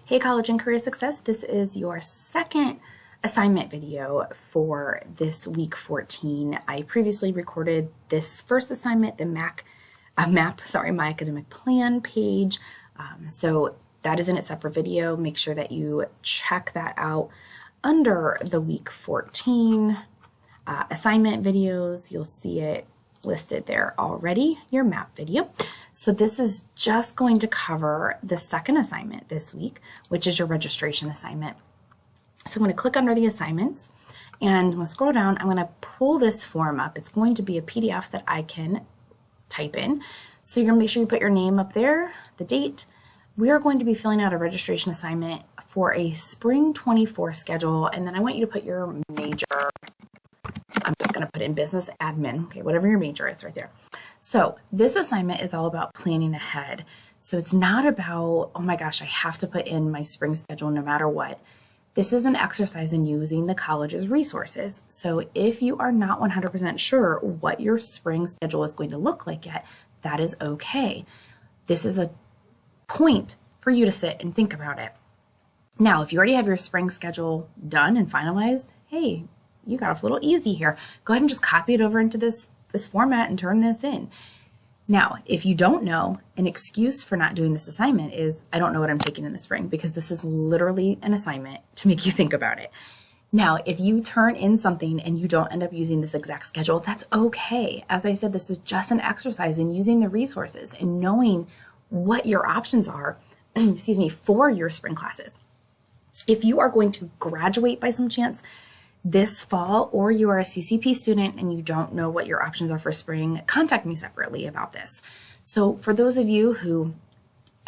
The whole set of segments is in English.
Hey College and Career Success, this is your second assignment video for this week 14. I previously recorded this first assignment, the my academic plan page. So that is in a separate video. Make sure that you check that out under the week 14 assignment videos. You'll see it listed there already, your map video. So this is just going to cover the second assignment this week, which is your registration assignment. So I'm going to click under the assignments and I'm going to scroll down. I'm going to pull this form up. It's going to be a PDF that I can type in. So you're going to make sure you put your name up there, the date. We are going to be filling out a registration assignment for a spring 24 schedule, and then I want you to put your major. I'm just going to put in business admin, okay, whatever your major is right there. So this assignment is all about planning ahead. So it's not about, oh my gosh, I have to put in my spring schedule no matter what. This is an exercise in using the college's resources. So if you are not 100% sure what your spring schedule is going to look like yet, that is okay. This is a point for you to sit and think about it. Now, if you already have your spring schedule done and finalized, hey, you got off a little easy here. Go ahead and just copy it over into this format and turn this in. Now, if you don't know, an excuse for not doing this assignment is, I don't know what I'm taking in the spring, because this is literally an assignment to make you think about it. Now, if you turn in something and you don't end up using this exact schedule, that's okay. As I said, this is just an exercise in using the resources and knowing what your options are, excuse me, for your spring classes. If you are going to graduate by some chance this fall, or you are a CCP student and you don't know what your options are for spring, contact me separately about this. So for those of you who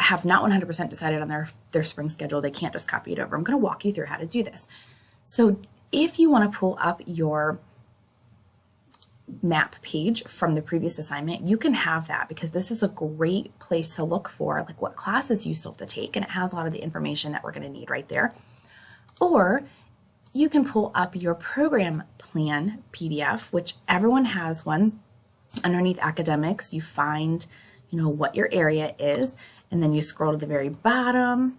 have not 100% decided on their spring schedule, they can't just copy it over. I'm going to walk you through how to do this. So if you want to pull up your map page from the previous assignment, you can have that, because this is a great place to look for like what classes you still have to take, and it has a lot of the information that we're going to need right there. Or you can pull up your program plan PDF, which everyone has one. Underneath academics, you find, what your area is, and then you scroll to the very bottom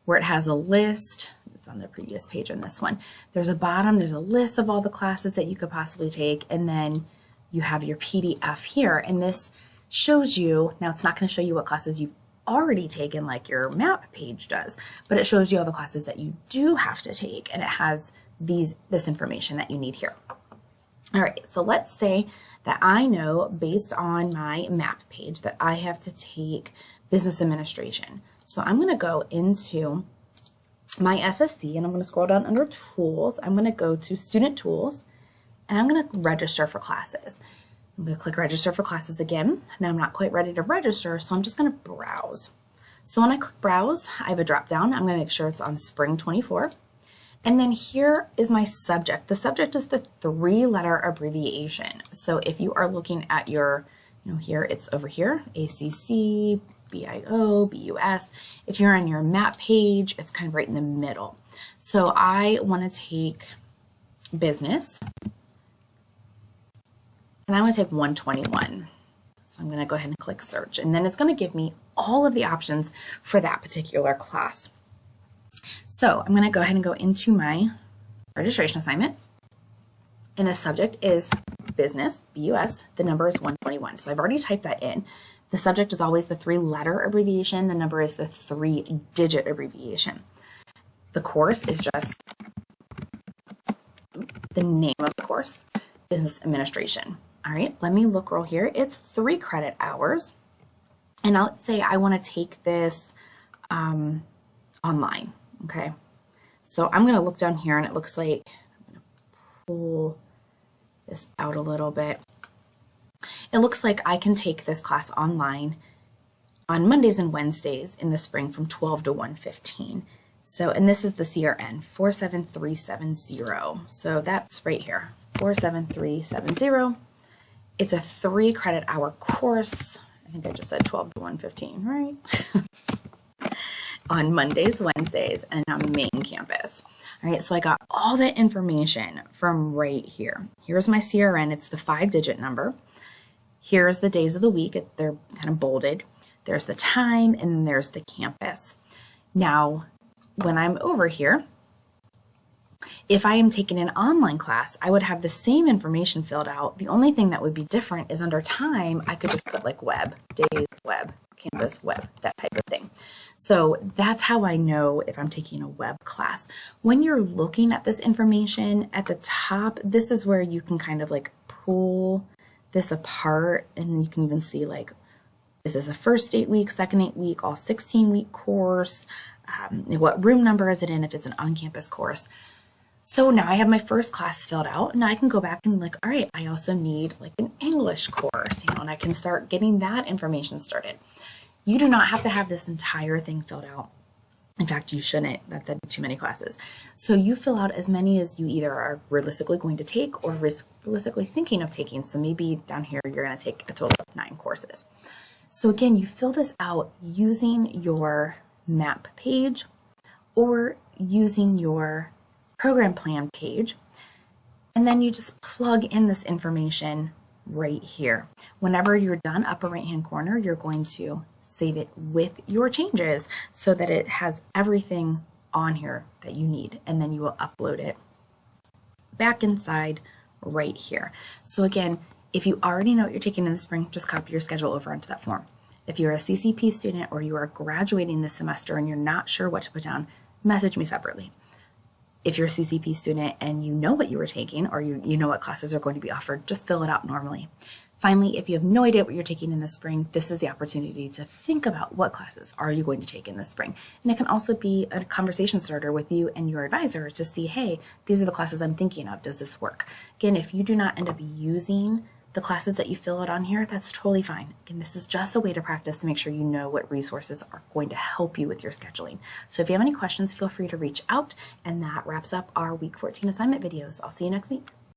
where it has a list. It's on the previous page on this one. There's a list of all the classes that you could possibly take, and then you have your PDF here, and this shows you, now it's not going to show you what classes you've already taken like your map page does, but it shows you all the classes that you do have to take, and it has this information that you need here. All right, so let's say that I know based on my map page that I have to take business administration. So I'm going to go into my SSC and I'm going to scroll down under tools. I'm going to go to student tools and I'm going to register for classes. I'm going to click register for classes again. Now I'm not quite ready to register, so I'm just going to browse. So when I click browse, I have a drop down. I'm going to make sure it's on spring 24. And then here is my subject. The subject is the 3-letter abbreviation. So if you are looking at your, here, it's over here, ACC, BIO, BUS. If you're on your map page, it's kind of right in the middle. So I want to take business. And I want to take 121. So I'm going to go ahead and click search. And then it's going to give me all of the options for that particular class. So I'm going to go ahead and go into my registration assignment. And the subject is business, BUS. The number is 121. So I've already typed that in. The subject is always the 3-letter abbreviation. The number is the 3-digit abbreviation. The course is just the name of the course, business administration. All right, let me look real here. It's 3 credit hours. And now let's say I want to take this online. Okay, so I'm going to look down here and it looks like I'm going to pull this out a little bit. It looks like I can take this class online on Mondays and Wednesdays in the spring from 12 to 1:15. So, and this is the CRN 47370. So that's right here, 47370. It's a 3 credit hour course. I think I just said 12 to 1:15, right? On Mondays, Wednesdays, and on main campus. All right, so I got all that information from right here. Here's my CRN. It's the 5-digit number. Here's the days of the week. They're kind of bolded. There's the time, and then there's the campus. Now, when I'm over here, if I am taking an online class, I would have the same information filled out. The only thing that would be different is under time, I could just put like web, days, web, Canvas, web, that type of thing. So that's how I know if I'm taking a web class. When you're looking at this information at the top, this is where you can kind of like pull this apart, and you can even see like, this is a first 8 week, second 8 week, all 16-week course. What room number is it in if it's an on-campus course? So now I have my first class filled out, and I can go back and be like, all right, I also need like an English course, and I can start getting that information started. You do not have to have this entire thing filled out. In fact, you shouldn't. That'd be too many classes. So you fill out as many as you either are realistically going to take or realistically thinking of taking. So maybe down here, you're going to take a total of 9 courses. So again, you fill this out using your map page or using your program plan page, and then you just plug in this information right here. Whenever you're done, upper right hand corner, you're going to save it with your changes so that it has everything on here that you need, and then you will upload it back inside right here. So again, if you already know what you're taking in the spring, just copy your schedule over onto that form. If you're a CCP student or you are graduating this semester and you're not sure what to put down, message me separately. If you're a CCP student and you know what you were taking, or you know what classes are going to be offered, just fill it out normally. Finally, if you have no idea what you're taking in the spring, this is the opportunity to think about what classes are you going to take in the spring. And it can also be a conversation starter with you and your advisor to see, hey, these are the classes I'm thinking of. Does this work? Again, if you do not end up using the classes that you fill out on here, that's totally fine. Again, this is just a way to practice to make sure you know what resources are going to help you with your scheduling. So if you have any questions, feel free to reach out. And that wraps up our week 14 assignment videos. I'll see you next week.